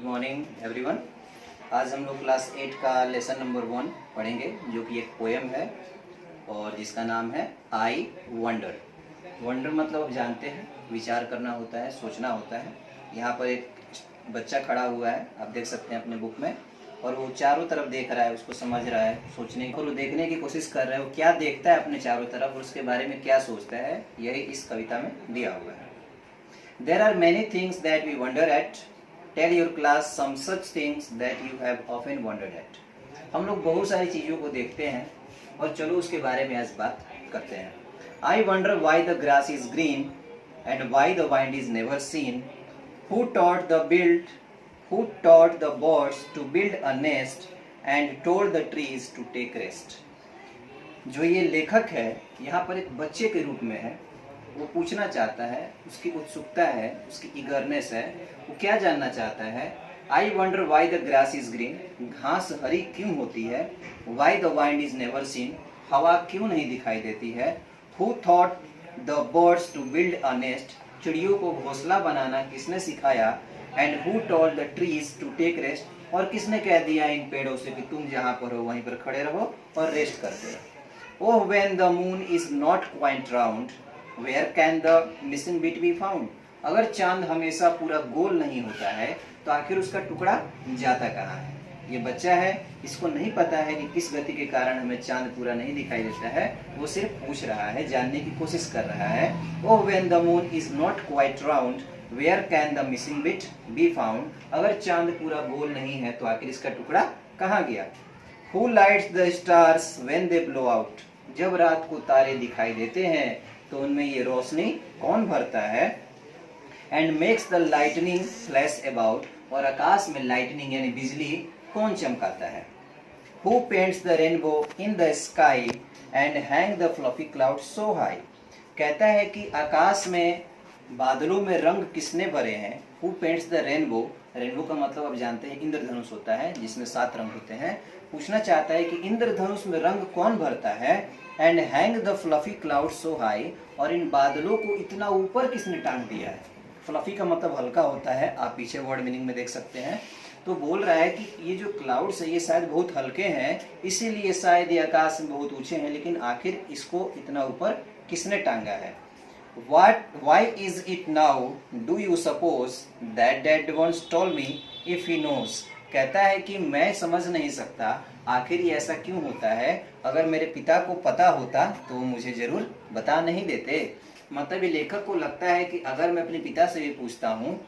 Morning everyone. आज हम लोग क्लास 8 का लेसन नंबर 1 पढ़ेंगे, जो कि एक पोएम है और जिसका नाम है आई वंडर। वंडर मतलब आप जानते हैं, विचार करना होता है, सोचना होता है। यहाँ पर एक बच्चा खड़ा हुआ है, आप देख सकते हैं अपने बुक में, और वो चारों तरफ देख रहा है, उसको समझ रहा है, सोचने और वो देखने की कोशिश कर रहा है वो क्या देखता है अपने चारों तरफ और उसके बारे में क्या सोचता है। यही इस कविता में दिया हुआ है। There are many things that we wonder at. Tell your class some such things that you have often wondered at. हम लोग बहुत सारी चीज़ों को देखते हैं और चलो उसके बारे में आज बात करते हैं। I wonder why the grass is green and why the wind is never seen. Who taught the birds to build a nest and told the trees to take rest. जो ये लेखक है यहाँ पर एक बच्चे के रूप में है। वो पूछना चाहता है, उसकी उत्सुकता है, उसकी ईगरनेस है, वो क्या जानना चाहता है। I wonder why the grass is green, घास हरी क्यों होती है। Why the wind is never seen, हवा क्यों नहीं दिखाई देती है। Who thought the birds to build a nest, चिड़ियों को घोंसला बनाना किसने सिखाया। And who told the trees to take rest, और किसने कह दिया इन पेड़ों से कि तुम जहाँ पर हो वहीं पर खड़े रहो और रेस्ट करते रहो। Oh when the moon is not quite round, Where can the missing bit be found? अगर चांद हमेशा पूरा गोल नहीं होता है तो आखिर उसका टुकड़ा जाता कहाँ है। ये बच्चा है, इसको नहीं पता है कि किस गति के कारण हमें चांद पूरा नहीं दिखाई देता है। वो सिर्फ पूछ रहा है, जानने की कोशिश कर रहा है। Oh, when the moon is not quite round, where can the missing bit be found? अगर चांद पूरा गोल नहीं है तो आखिर इसका टुकड़ा कहाँ गया। Who lights the stars when they blow out? जब रात को तारे दिखाई देते हैं तो उनमें ये रोशनी कौन भरता है। And makes the lightning flash about, और आकाश में लाइटनिंग यानी बिजली कौन चमकाता है। Who paints the rainbow in the sky and hang the fluffy cloud so high. कहता है कि आकाश में बादलों में रंग किसने भरे हैं। Who paints the rainbow, rainbow का मतलब आप जानते हैं इंद्रधनुष होता है जिसमें 7 रंग होते हैं। पूछना चाहता है कि इंद्रधनुष में रंग कौन भरता है। And hang the fluffy cloud so high, और इन बादलों को इतना ऊपर किसने टांग दिया है। फ्लफी का मतलब हल्का होता है, आप पीछे वर्ड मीनिंग में देख सकते हैं। तो बोल रहा है कि ये जो क्लाउड्स है ये शायद बहुत हल्के हैं, इसीलिए शायद ये आकाश में बहुत ऊंचे हैं, लेकिन आखिर इसको इतना ऊपर किसने टांगा है। Why is it now? Do you suppose that Dad once told me if he knows? कहता है कि मैं समझ नहीं सकता आखिर ये ऐसा क्यों होता है। अगर मेरे पिता को पता होता तो वो मुझे जरूर बता नहीं देते। मतलब ये लेखक को लगता है कि अगर मैं अपने पिता से भी पूछता हूँ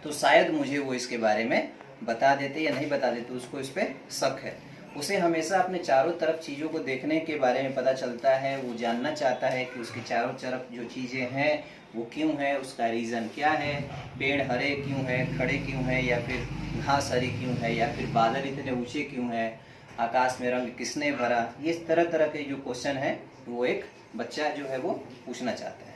तो शायद मुझे वो इसके बारे में बता देते या नहीं बता देते। उसको इस पर शक है। उसे हमेशा अपने चारों तरफ चीज़ों को देखने के बारे में पता चलता है। वो जानना चाहता है कि उसके चारों तरफ जो चीज़ें हैं वो क्यों है, उसका रीज़न क्या है। पेड़ हरे क्यों है, खड़े क्यों है, या फिर घास हरी क्यों है, या फिर बादल इतने ऊंचे क्यों है, आकाश में रंग किसने भरा। ये तरह तरह के जो क्वेश्चन है वो एक बच्चा जो है वो पूछना चाहता है।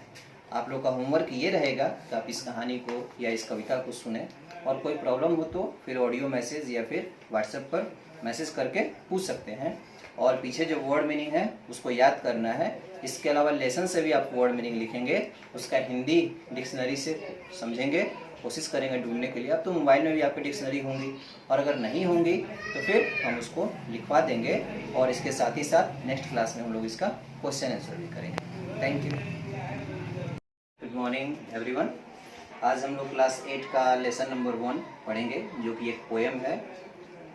आप लोग का होमवर्क ये रहेगा कि आप इस कहानी को या इस कविता को सुने, और कोई प्रॉब्लम हो तो फिर ऑडियो मैसेज या फिर व्हाट्सएप पर मैसेज करके पूछ सकते हैं। और पीछे जो वर्ड मीनिंग है उसको याद करना है। इसके अलावा लेसन से भी आप वर्ड मीनिंग लिखेंगे, उसका हिंदी डिक्शनरी से समझेंगे, कोशिश करेंगे ढूंढने के लिए। अब तो मोबाइल में भी आपकी डिक्शनरी होंगी, और अगर नहीं होंगी तो फिर हम उसको लिखवा देंगे, और इसके साथ ही साथ नेक्स्ट क्लास में हम लोग इसका क्वेश्चन आंसर भी करेंगे। Thank you. Good morning everyone. आज हम लोग क्लास 8 का लेसन नंबर 1 पढ़ेंगे, जो कि एक पोएम है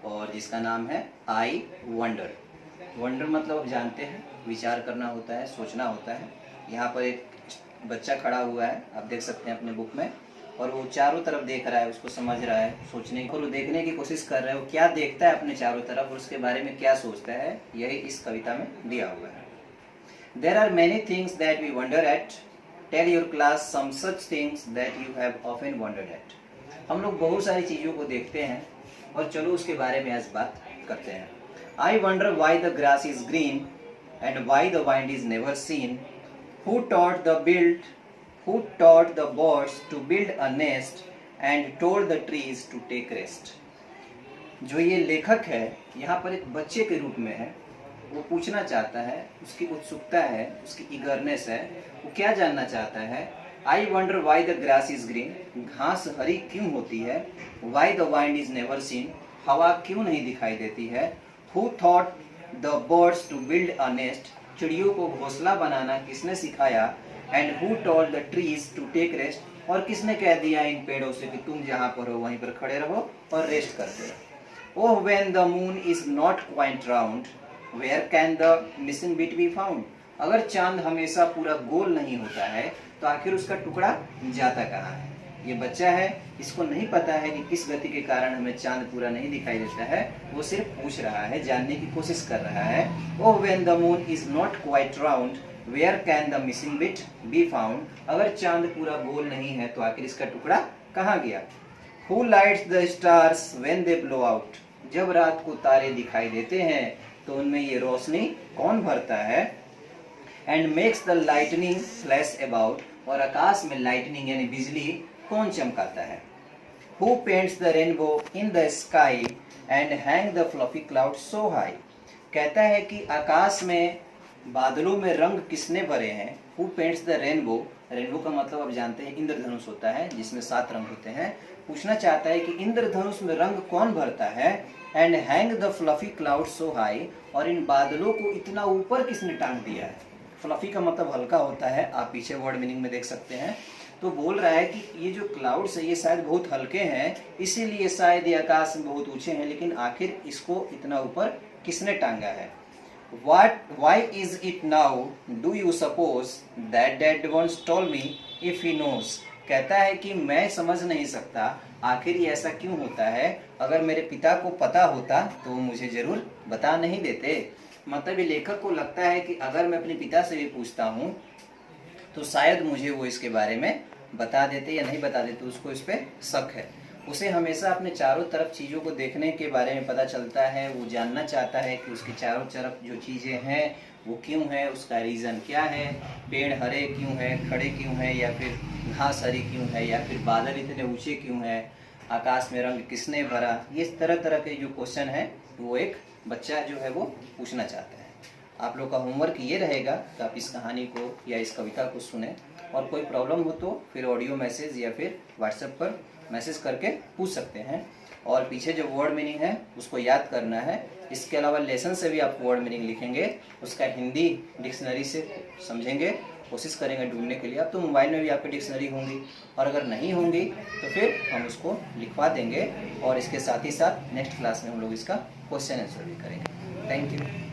और जिसका नाम है आई वंडर। वंडर मतलब आप जानते हैं, विचार करना होता है, सोचना होता है। यहाँ पर एक बच्चा खड़ा हुआ है, आप देख सकते हैं अपने बुक में, और वो चारों तरफ देख रहा है, उसको समझ रहा है, सोचने और वो देखने की कोशिश कर रहा है वो क्या देखता है अपने चारों तरफ और उसके बारे में क्या सोचता है। यही इस कविता में दिया हुआ है। There are many things that we wonder at. Tell your class some such things that you have often wondered at. हम लोग बहुत सारी चीज़ों को देखते हैं और चलो उसके बारे में आज बात करते हैं। I wonder why the grass is green and why the wind is never seen. Who taught the birds to build a nest and told the trees to take rest. जो ये लेखक है यहाँ पर एक बच्चे के रूप में है। वो पूछना चाहता है, उसकी उत्सुकता है, उसकी ईगरनेस है, वो क्या जानना चाहता है। I wonder why the grass is green, घास हरी क्यों होती है। Why the wind is never seen, हवा क्यों नहीं दिखाई देती है। Who thought the birds to build a nest, चिड़ियों को घोंसला बनाना किसने सिखाया। And who told the trees to take rest, और किसने कह दिया इन पेड़ों से कि तुम जहाँ पर हो वहीं पर खड़े रहो और रेस्ट करते रहो। Oh when the moon is not quite round, where can the missing bit be found, अगर चांद हमेशा पूरा गोल नहीं होता है तो आखिर उसका टुकड़ा जाता कहाँ है। ये बच्चा है, इसको नहीं पता है कि किस गति के कारण हमें चांद पूरा नहीं दिखाई देता है, वो सिर्फ पूछ रहा है, जानने की कोशिश कर रहा है। Oh when the moon is not quite round, where can the missing bit be found, अगर चांद पूरा गोल नहीं है तो आखिर इसका टुकड़ा कहाँ गया। Who lights the stars when they blow out, जब रात को तारे दिखाई देते हैं तो उनमें ये रोशनी कौन भरता है। And makes the lightning flash about, और आकाश में लाइटनिंग यानी बिजली कौन चमकाता है। Who paints the rainbow in the sky and hang the fluffy cloud so high, कहता है कि आकाश में बादलों में रंग किसने भरे हैं। Who paints the rainbow, rainbow का मतलब आप जानते हैं इंद्रधनुष होता है जिसमें 7 रंग होते हैं। पूछना चाहता है कि इंद्रधनुष में रंग कौन भरता है। And hang the fluffy cloud so high, और इन बादलों को इतना ऊपर किसने टांग दिया है। फ्लफी का मतलब हल्का होता है, आप पीछे वर्ड मीनिंग में देख सकते हैं। तो बोल रहा है कि ये जो क्लाउड्स है ये शायद बहुत हल्के हैं, इसीलिए शायद ये आकाश में बहुत ऊंचे हैं, लेकिन आखिर इसको इतना ऊपर किसने टांगा है। Why is it now? Do you suppose that Dad once told me if he knows? कहता है कि मैं समझ नहीं सकता आखिर ये ऐसा क्यों होता है, अगर मेरे पिता को पता होता तो वो मुझे जरूर बता नहीं देते। मतलब ये लेखक को लगता है कि अगर मैं अपने पिता से भी पूछता हूँ तो शायद मुझे वो इसके बारे में बता देते या नहीं बता देते, उसको इस पर शक है। उसे हमेशा अपने चारों तरफ चीज़ों को देखने के बारे में पता चलता है, वो जानना चाहता है कि उसके चारों तरफ जो चीज़ें हैं वो क्यों है, उसका रीज़न क्या है, पेड़ हरे क्यों हैं, खड़े क्यों हैं, या फिर घास हरी क्यों है, या फिर बादल इतने ऊंचे क्यों हैं, आकाश में रंग किसने भरा। ये तरह तरह के जो क्वेश्चन है वो एक बच्चा जो है वो पूछना चाहता है। आप लोग का होमवर्क ये रहेगा कि आप इस कहानी को या इस कविता को सुने, और कोई प्रॉब्लम हो तो फिर ऑडियो मैसेज या फिर व्हाट्सएप पर मैसेज करके पूछ सकते हैं। और पीछे जो वर्ड मीनिंग है उसको याद करना है। इसके अलावा लेसन से भी आप वर्ड मीनिंग लिखेंगे, उसका हिंदी डिक्शनरी से समझेंगे, कोशिश करेंगे ढूंढने के लिए। अब तो मोबाइल में भी आपकी डिक्शनरी होंगी, और अगर नहीं होंगी तो फिर हम उसको लिखवा देंगे, और इसके साथ ही साथ नेक्स्ट क्लास में हम लोग इसका क्वेश्चन आंसर भी करेंगे। Thank you.